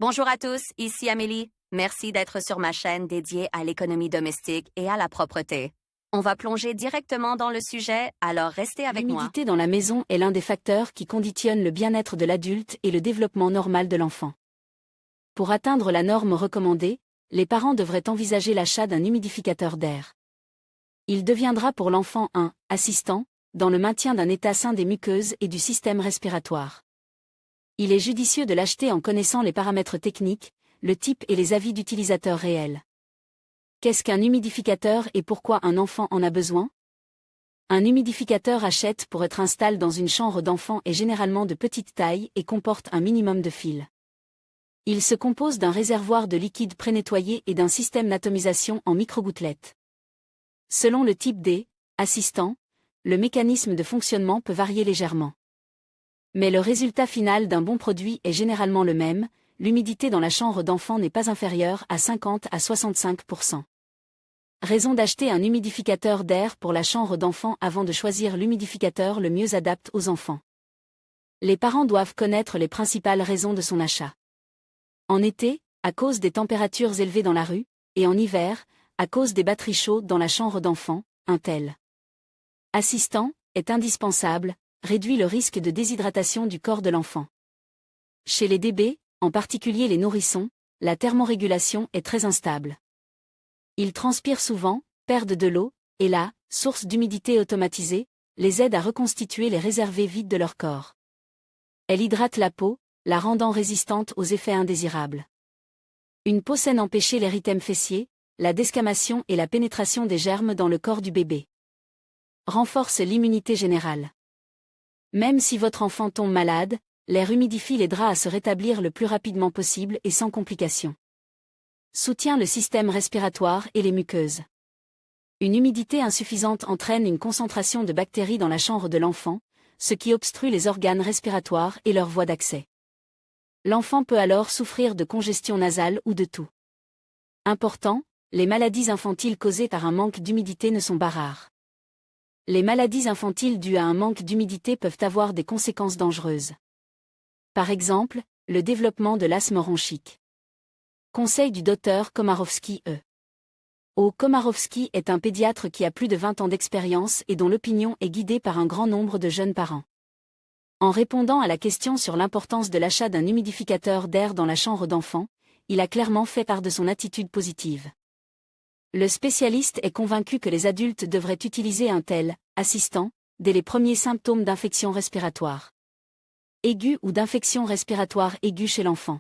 Bonjour à tous, ici Amélie. Merci d'être sur ma chaîne dédiée à l'économie domestique et à la propreté. On va plonger directement dans le sujet, alors restez avec moi. L'humidité dans la maison est l'un des facteurs qui conditionnent le bien-être de l'adulte et le développement normal de l'enfant. Pour atteindre la norme recommandée, les parents devraient envisager l'achat d'un humidificateur d'air. Il deviendra pour l'enfant un assistant dans le maintien d'un état sain des muqueuses et du système respiratoire. Il est judicieux de l'acheter en connaissant les paramètres techniques, le type et les avis d'utilisateurs réels. Qu'est-ce qu'un humidificateur et pourquoi un enfant en a besoin? Un humidificateur achète pour être installé dans une chambre d'enfant est généralement de petite taille et comporte un minimum de fils. Il se compose d'un réservoir de liquide pré-nettoyé et d'un système d'atomisation en microgouttelettes. Selon le type D, assistant, le mécanisme de fonctionnement peut varier légèrement. Mais le résultat final d'un bon produit est généralement le même, l'humidité dans la chambre d'enfant n'est pas inférieure à 50 à 65%. Raison d'acheter un humidificateur d'air pour la chambre d'enfant avant de choisir l'humidificateur le mieux adapté aux enfants. Les parents doivent connaître les principales raisons de son achat. En été, à cause des températures élevées dans la rue, et en hiver, à cause des batteries chaudes dans la chambre d'enfant, un tel assistant est indispensable, réduit le risque de déshydratation du corps de l'enfant. Chez les bébés, en particulier les nourrissons, la thermorégulation est très instable. Ils transpirent souvent, perdent de l'eau, et la source d'humidité automatisée les aide à reconstituer les réserves vides de leur corps. Elle hydrate la peau, la rendant résistante aux effets indésirables. Une peau saine empêche l'érythème fessier, la desquamation et la pénétration des germes dans le corps du bébé. Renforce l'immunité générale. Même si votre enfant tombe malade, l'air humidifie l'aidera à se rétablir le plus rapidement possible et sans complications. Soutient le système respiratoire et les muqueuses. Une humidité insuffisante entraîne une concentration de bactéries dans la chambre de l'enfant, ce qui obstrue les organes respiratoires et leurs voies d'accès. L'enfant peut alors souffrir de congestion nasale ou de toux. Important, les maladies infantiles causées par un manque d'humidité ne sont pas rares. Les maladies infantiles dues à un manque d'humidité peuvent avoir des conséquences dangereuses. Par exemple, le développement de l'asthme bronchique. Conseil du docteur Komárowski E. O. Komárowski est un pédiatre qui a plus de 20 ans d'expérience et dont l'opinion est guidée par un grand nombre de jeunes parents. En répondant à la question sur l'importance de l'achat d'un humidificateur d'air dans la chambre d'enfant, il a clairement fait part de son attitude positive. Le spécialiste est convaincu que les adultes devraient utiliser un tel assistant dès les premiers symptômes d'infection respiratoire aiguë ou d'infection respiratoire aiguë chez l'enfant.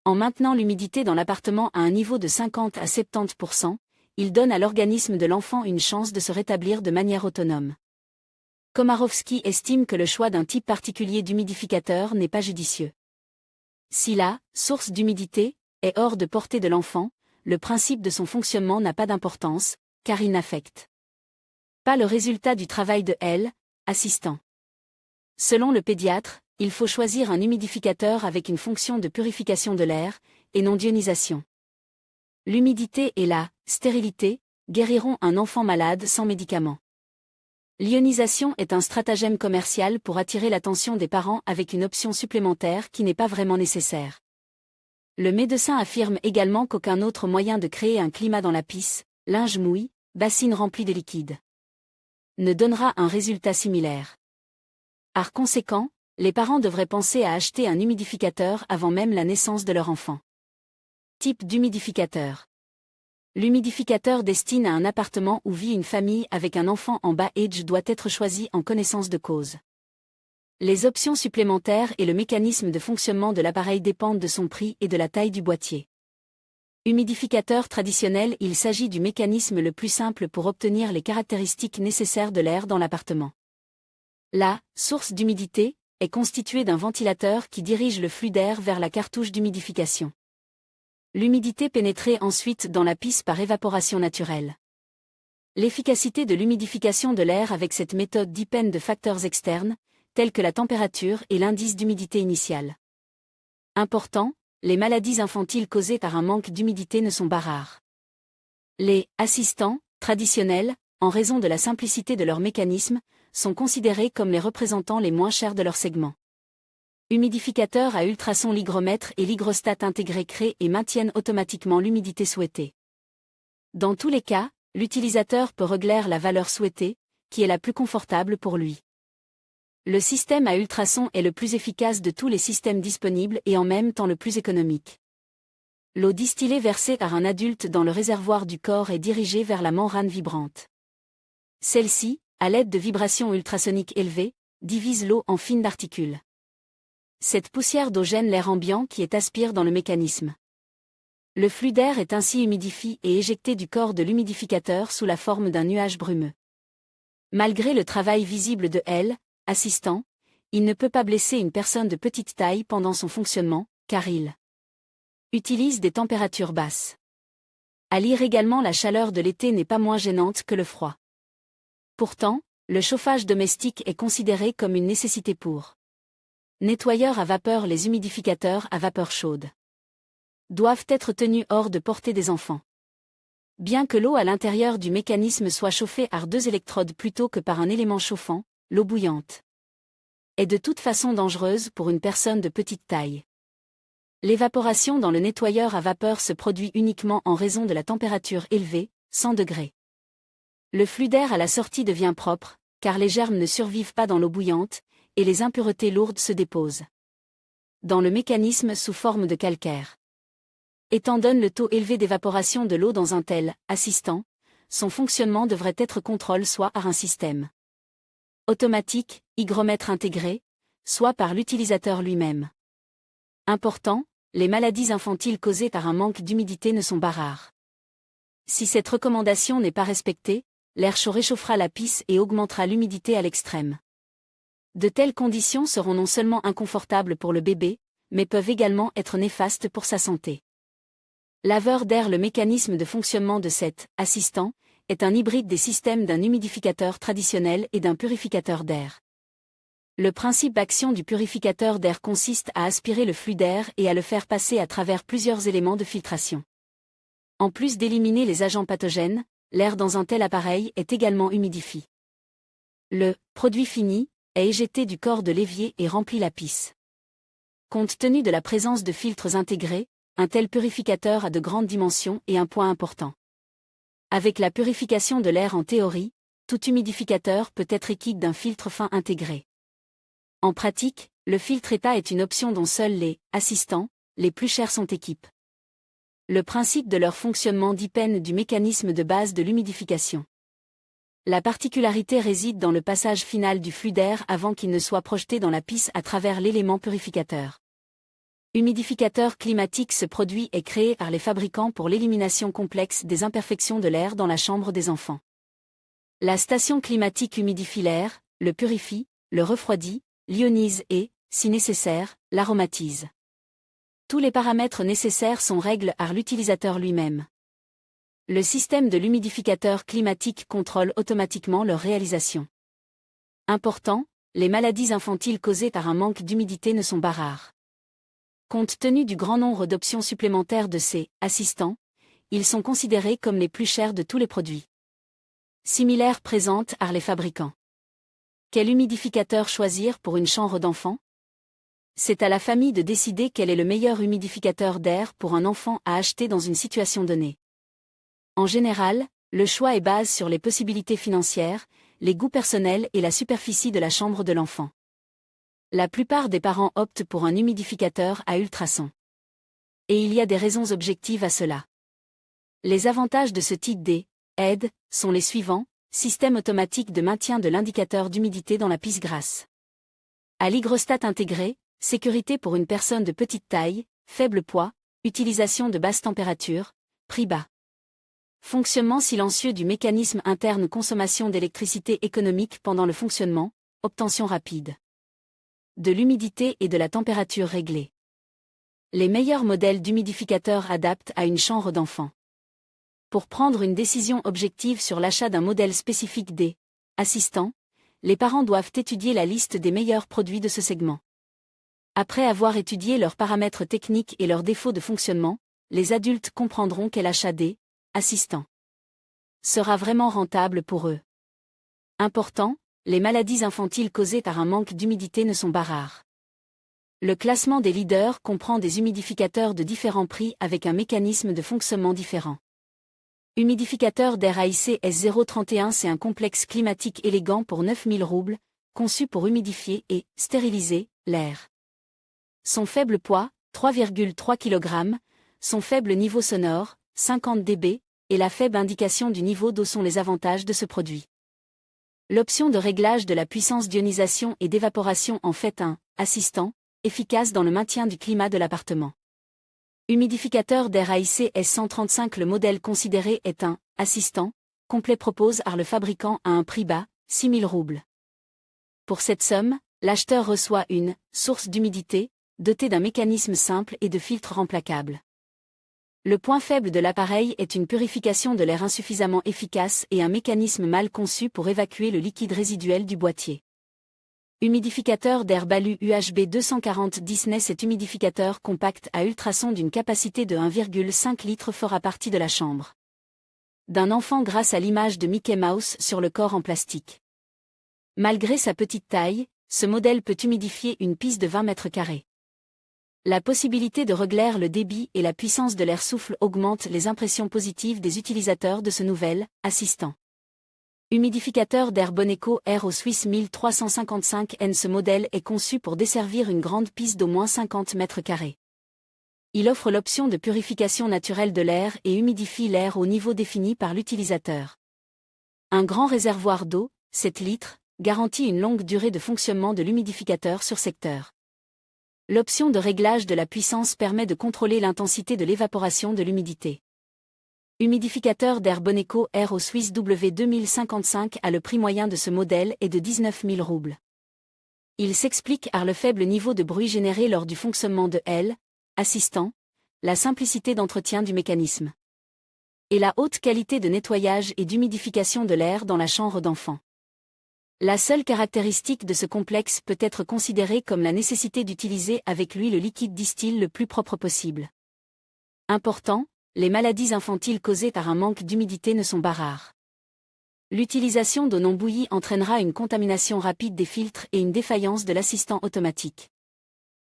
En maintenant l'humidité dans l'appartement à un niveau de 50 à 70%, il donne à l'organisme de l'enfant une chance de se rétablir de manière autonome. Komárowski estime que le choix d'un type particulier d'humidificateur n'est pas judicieux. Si la source d'humidité est hors de portée de l'enfant, le principe de son fonctionnement n'a pas d'importance, car il n'affecte pas le résultat du travail de l'assistant. Selon le pédiatre, il faut choisir un humidificateur avec une fonction de purification de l'air, et non d'ionisation. L'humidité et la stérilité guériront un enfant malade sans médicaments. L'ionisation est un stratagème commercial pour attirer l'attention des parents avec une option supplémentaire qui n'est pas vraiment nécessaire. Le médecin affirme également qu'aucun autre moyen de créer un climat dans la pisse, linge mouillé, bassine remplie de liquide, ne donnera un résultat similaire. Par conséquent, les parents devraient penser à acheter un humidificateur avant même la naissance de leur enfant. Type d'humidificateur. L'humidificateur destiné à un appartement où vit une famille avec un enfant en bas âge doit être choisi en connaissance de cause. Les options supplémentaires et le mécanisme de fonctionnement de l'appareil dépendent de son prix et de la taille du boîtier. Humidificateur traditionnel. Il s'agit du mécanisme le plus simple pour obtenir les caractéristiques nécessaires de l'air dans l'appartement. La source d'humidité est constituée d'un ventilateur qui dirige le flux d'air vers la cartouche d'humidification. L'humidité pénétrait ensuite dans la pisse par évaporation naturelle. L'efficacité de l'humidification de l'air avec cette méthode dépend de facteurs externes, tels que la température et l'indice d'humidité initial. Important, les maladies infantiles causées par un manque d'humidité ne sont pas rares. Les assistants traditionnels, en raison de la simplicité de leur mécanisme, sont considérés comme les représentants les moins chers de leur segment. Humidificateurs à ultrasons. L'hygromètre et l'hygrostat intégrés créent et maintiennent automatiquement l'humidité souhaitée. Dans tous les cas, l'utilisateur peut régler la valeur souhaitée, qui est la plus confortable pour lui. Le système à ultrasons est le plus efficace de tous les systèmes disponibles et en même temps le plus économique. L'eau distillée versée par un adulte dans le réservoir du corps est dirigée vers la membrane vibrante. Celle-ci, à l'aide de vibrations ultrasoniques élevées, divise l'eau en fines particules. Cette poussière d'eau gêne l'air ambiant qui est aspiré dans le mécanisme. Le flux d'air est ainsi humidifié et éjecté du corps de l'humidificateur sous la forme d'un nuage brumeux. Malgré le travail visible de L, assistant, il ne peut pas blesser une personne de petite taille pendant son fonctionnement, car il utilise des températures basses. À lire également, la chaleur de l'été n'est pas moins gênante que le froid. Pourtant, le chauffage domestique est considéré comme une nécessité pour nettoyeurs à vapeur. Les humidificateurs à vapeur chaude doivent être tenus hors de portée des enfants. Bien que l'eau à l'intérieur du mécanisme soit chauffée par 2 électrodes plutôt que par un élément chauffant, l'eau bouillante est de toute façon dangereuse pour une personne de petite taille. L'évaporation dans le nettoyeur à vapeur se produit uniquement en raison de la température élevée, 100 degrés. Le flux d'air à la sortie devient propre, car les germes ne survivent pas dans l'eau bouillante, et les impuretés lourdes se déposent dans le mécanisme sous forme de calcaire. Étant donné le taux élevé d'évaporation de l'eau dans un tel assistant, son fonctionnement devrait être contrôlé soit par un système automatique, hygromètre intégré, soit par l'utilisateur lui-même. Important, les maladies infantiles causées par un manque d'humidité ne sont pas rares. Si cette recommandation n'est pas respectée, l'air chaud réchauffera la pisse et augmentera l'humidité à l'extrême. De telles conditions seront non seulement inconfortables pour le bébé, mais peuvent également être néfastes pour sa santé. Laveur d'air. Le mécanisme de fonctionnement de cet assistant est un hybride des systèmes d'un humidificateur traditionnel et d'un purificateur d'air. Le principe d'action du purificateur d'air consiste à aspirer le flux d'air et à le faire passer à travers plusieurs éléments de filtration. En plus d'éliminer les agents pathogènes, l'air dans un tel appareil est également humidifié. Le produit fini est éjecté du corps de l'évier et remplit la pisse. Compte tenu de la présence de filtres intégrés, un tel purificateur a de grandes dimensions et un poids important. Avec la purification de l'air en théorie, tout humidificateur peut être équipé d'un filtre fin intégré. En pratique, le filtre état est une option dont seuls les assistants, les plus chers, sont équipés. Le principe de leur fonctionnement dépend du mécanisme de base de l'humidification. La particularité réside dans le passage final du flux d'air avant qu'il ne soit projeté dans la pisse à travers l'élément purificateur. Humidificateur climatique. Ce produit est créé par les fabricants pour l'élimination complexe des imperfections de l'air dans la chambre des enfants. La station climatique humidifie l'air, le purifie, le refroidit, l'ionise et, si nécessaire, l'aromatise. Tous les paramètres nécessaires sont réglés par l'utilisateur lui-même. Le système de l'humidificateur climatique contrôle automatiquement leur réalisation. Important, les maladies infantiles causées par un manque d'humidité ne sont pas rares. Compte tenu du grand nombre d'options supplémentaires de ces assistants, ils sont considérés comme les plus chers de tous les produits similaires présentés par les fabricants. Quel humidificateur choisir pour une chambre d'enfant? C'est à la famille de décider quel est le meilleur humidificateur d'air pour un enfant à acheter dans une situation donnée. En général, le choix est basé sur les possibilités financières, les goûts personnels et la superficie de la chambre de l'enfant. La plupart des parents optent pour un humidificateur à ultrasons. Et il y a des raisons objectives à cela. Les avantages de ce type d'aide sont les suivants: système automatique de maintien de l'indicateur d'humidité dans la pisse grasse. À l'hygrostat intégré, sécurité pour une personne de petite taille, faible poids, utilisation de basse température, prix bas. Fonctionnement silencieux du mécanisme interne. Consommation d'électricité économique pendant le fonctionnement, obtention rapide de l'humidité et de la température réglée. Les meilleurs modèles d'humidificateurs adaptent à une chambre d'enfant. Pour prendre une décision objective sur l'achat d'un modèle spécifique d'assistant, les parents doivent étudier la liste des meilleurs produits de ce segment. Après avoir étudié leurs paramètres techniques et leurs défauts de fonctionnement, les adultes comprendront quel achat d'assistant sera vraiment rentable pour eux. Important, les maladies infantiles causées par un manque d'humidité ne sont pas rares. Le classement des leaders comprend des humidificateurs de différents prix avec un mécanisme de fonctionnement différent. Humidificateur d'air AIC S031, c'est un complexe climatique élégant pour 9000 roubles, conçu pour humidifier et stériliser l'air. Son faible poids, 3,3 kg, son faible niveau sonore, 50 dB, et la faible indication du niveau d'eau sont les avantages de ce produit. L'option de réglage de la puissance d'ionisation et d'évaporation en fait un assistant efficace dans le maintien du climat de l'appartement. Humidificateur d'air AIC S135, le modèle considéré est un assistant complet, propose par le fabricant à un prix bas, 6000 roubles. Pour cette somme, l'acheteur reçoit une source d'humidité dotée d'un mécanisme simple et de filtres remplaçables. Le point faible de l'appareil est une purification de l'air insuffisamment efficace et un mécanisme mal conçu pour évacuer le liquide résiduel du boîtier. Humidificateur d'air Balu UHB 240 Disney. Cet humidificateur compact à ultrasons d'une capacité de 1,5 litre fera partie de la chambre d'un enfant grâce à l'image de Mickey Mouse sur le corps en plastique. Malgré sa petite taille, ce modèle peut humidifier une pièce de 20 mètres carrés. La possibilité de régler le débit et la puissance de l'air souffle augmente les impressions positives des utilisateurs de ce nouvel assistant. Humidificateur d'air Boneco Aero Swiss 1355N. Ce modèle est conçu pour desservir une grande piste d'au moins 50 mètres carrés. Il offre l'option de purification naturelle de l'air et humidifie l'air au niveau défini par l'utilisateur. Un grand réservoir d'eau, 7 litres, garantit une longue durée de fonctionnement de l'humidificateur sur secteur. L'option de réglage de la puissance permet de contrôler l'intensité de l'évaporation de l'humidité. Humidificateur d'air Boneco Aero Swiss W2055 a le prix moyen de ce modèle est de 19 000 roubles. Il s'explique par le faible niveau de bruit généré lors du fonctionnement de l'assistant, la simplicité d'entretien du mécanisme et la haute qualité de nettoyage et d'humidification de l'air dans la chambre d'enfant. La seule caractéristique de ce complexe peut être considérée comme la nécessité d'utiliser avec lui le liquide distillé le plus propre possible. Important, les maladies infantiles causées par un manque d'humidité ne sont pas rares. L'utilisation d'eau non bouillie entraînera une contamination rapide des filtres et une défaillance de l'assistant automatique.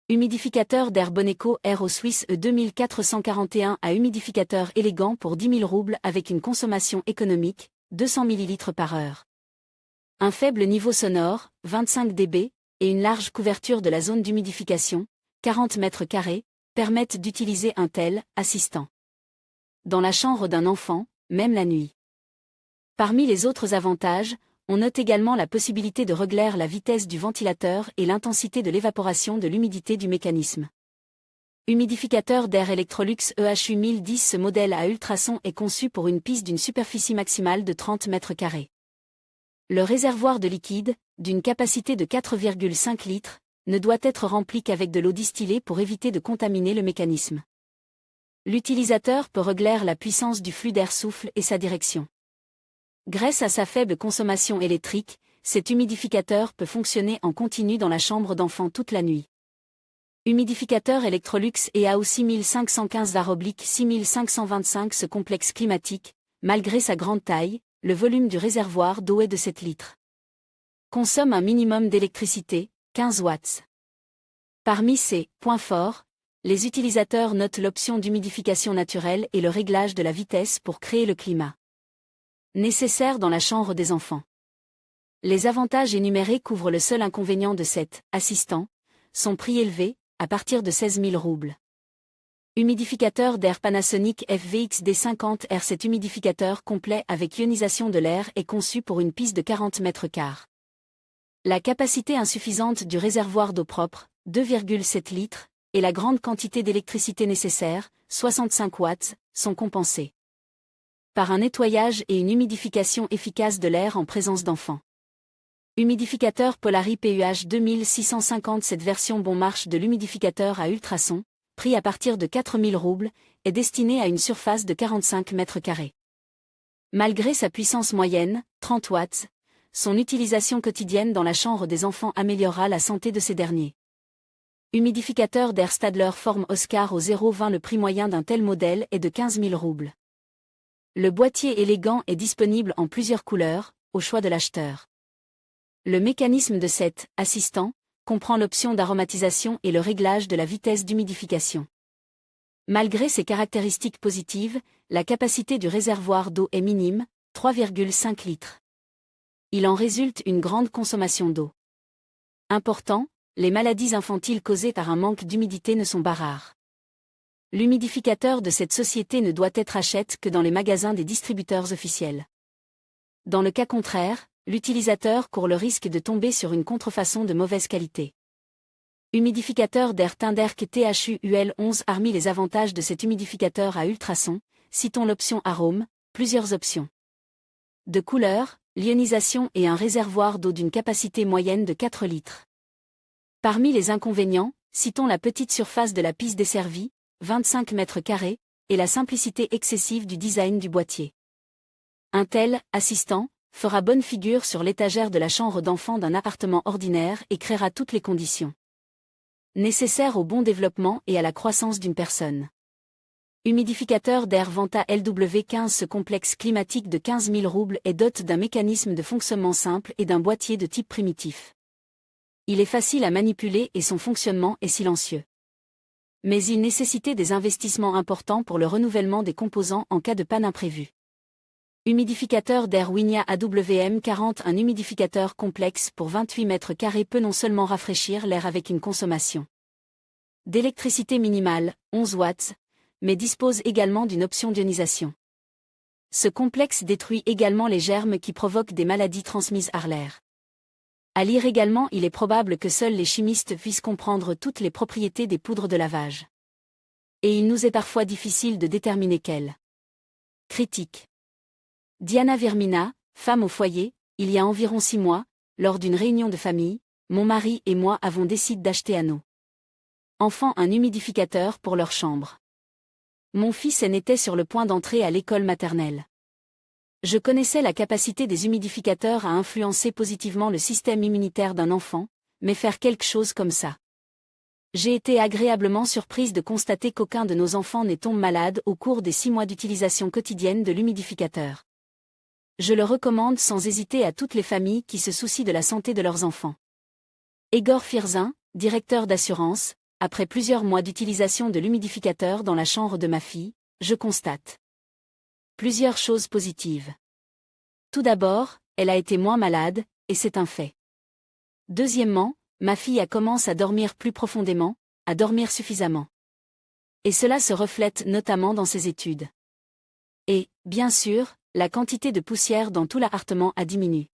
Humidificateur d'air Boneco Aero Swiss E2441 à humidificateur élégant pour 10 000 roubles avec une consommation économique, 200 ml par heure. Un faible niveau sonore, 25 dB, et une large couverture de la zone d'humidification, 40 mètres carrés, permettent d'utiliser un tel assistant dans la chambre d'un enfant, même la nuit. Parmi les autres avantages, on note également la possibilité de régler la vitesse du ventilateur et l'intensité de l'évaporation de l'humidité du mécanisme. Humidificateur d'air Electrolux EHU 1010. Ce modèle à ultrasons est conçu pour une piste d'une superficie maximale de 30 mètres carrés. Le réservoir de liquide, d'une capacité de 4,5 litres, ne doit être rempli qu'avec de l'eau distillée pour éviter de contaminer le mécanisme. L'utilisateur peut régler la puissance du flux d'air souffle et sa direction. Grâce à sa faible consommation électrique, cet humidificateur peut fonctionner en continu dans la chambre d'enfant toute la nuit. Humidificateur Electrolux EAO 6515/6525. Ce complexe climatique, malgré sa grande taille, le volume du réservoir d'eau est de 7 litres. Consomme un minimum d'électricité, 15 watts. Parmi ses points forts, les utilisateurs notent l'option d'humidification naturelle et le réglage de la vitesse pour créer le climat nécessaire dans la chambre des enfants. Les avantages énumérés couvrent le seul inconvénient de cet assistant, son prix élevé, à partir de 16 000 roubles. Humidificateur d'air Panasonic FVX-D50R. Cet humidificateur complet avec ionisation de l'air est conçu pour une piste de 40 mètres carrés. La capacité insuffisante du réservoir d'eau propre, 2,7 litres, et la grande quantité d'électricité nécessaire, 65 watts, sont compensés par un nettoyage et une humidification efficace de l'air en présence d'enfants. Humidificateur Polari PUH 2650. Cette version bon marche de l'humidificateur à ultrasons, prix à partir de 4 000 roubles, est destinée à une surface de 45 mètres carrés. Malgré sa puissance moyenne, 30 watts, son utilisation quotidienne dans la chambre des enfants améliorera la santé de ces derniers. Humidificateur d'air Stadler forme Oscar au 0,20. Le prix moyen d'un tel modèle est de 15 000 roubles. Le boîtier élégant est disponible en plusieurs couleurs, au choix de l'acheteur. Le mécanisme de cet assistant comprend l'option d'aromatisation et le réglage de la vitesse d'humidification. Malgré ses caractéristiques positives, la capacité du réservoir d'eau est minime, 3,5 litres. Il en résulte une grande consommation d'eau. Important, les maladies infantiles causées par un manque d'humidité ne sont pas rares. L'humidificateur de cette société ne doit être acheté que dans les magasins des distributeurs officiels. Dans le cas contraire, l'utilisateur court le risque de tomber sur une contrefaçon de mauvaise qualité. Humidificateur d'air Tinderk THUL 11. Parmi les avantages de cet humidificateur à ultrasons, citons l'option arôme, plusieurs options de couleur, l'ionisation et un réservoir d'eau d'une capacité moyenne de 4 litres. Parmi les inconvénients, citons la petite surface de la piste desservie, 25 mètres carrés, et la simplicité excessive du design du boîtier. Un tel assistant fera bonne figure sur l'étagère de la chambre d'enfant d'un appartement ordinaire et créera toutes les conditions nécessaires au bon développement et à la croissance d'une personne. Humidificateur d'air Vanta LW15. Ce complexe climatique de 15 000 roubles est doté d'un mécanisme de fonctionnement simple et d'un boîtier de type primitif. Il est facile à manipuler et son fonctionnement est silencieux. Mais il nécessitait des investissements importants pour le renouvellement des composants en cas de panne imprévue. Humidificateur d'air Winia AWM 40. Un humidificateur complexe pour 28 mètres carrés peut non seulement rafraîchir l'air avec une consommation d'électricité minimale, 11 watts, mais dispose également d'une option d'ionisation. Ce complexe détruit également les germes qui provoquent des maladies transmises par l'air. À lire également, il est probable que seuls les chimistes puissent comprendre toutes les propriétés des poudres de lavage. Et il nous est parfois difficile de déterminer quelles. Critique. Diana Virmina, femme au foyer, il y a environ 6 mois, lors d'une réunion de famille, mon mari et moi avons décidé d'acheter à nos enfants un humidificateur pour leur chambre. Mon fils était sur le point d'entrer à l'école maternelle. Je connaissais la capacité des humidificateurs à influencer positivement le système immunitaire d'un enfant, mais faire quelque chose comme ça. J'ai été agréablement surprise de constater qu'aucun de nos enfants n'est tombé malade au cours des 6 mois d'utilisation quotidienne de l'humidificateur. Je le recommande sans hésiter à toutes les familles qui se soucient de la santé de leurs enfants. Egor Firzin, directeur d'assurance, après plusieurs mois d'utilisation de l'humidificateur dans la chambre de ma fille, je constate plusieurs choses positives. Tout d'abord, elle a été moins malade, et c'est un fait. Deuxièmement, ma fille a commencé à dormir plus profondément, à dormir suffisamment. Et cela se reflète notamment dans ses études. Et, bien sûr, la quantité de poussière dans tout l'appartement a diminué.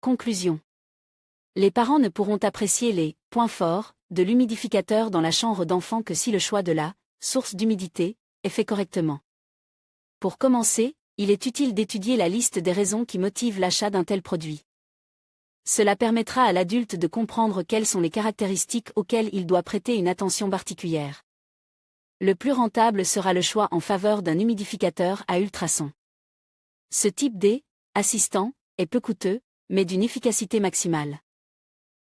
Conclusion. Les parents ne pourront apprécier les points forts de l'humidificateur dans la chambre d'enfant que si le choix de la source d'humidité est fait correctement. Pour commencer, il est utile d'étudier la liste des raisons qui motivent l'achat d'un tel produit. Cela permettra à l'adulte de comprendre quelles sont les caractéristiques auxquelles il doit prêter une attention particulière. Le plus rentable sera le choix en faveur d'un humidificateur à ultrasons. Ce type d'assistant est peu coûteux, mais d'une efficacité maximale.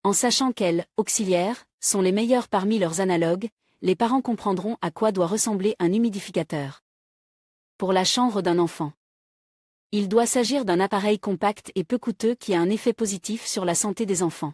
En sachant quels auxiliaires sont les meilleurs parmi leurs analogues, les parents comprendront à quoi doit ressembler un humidificateur. Pour la chambre d'un enfant. Il doit s'agir d'un appareil compact et peu coûteux qui a un effet positif sur la santé des enfants.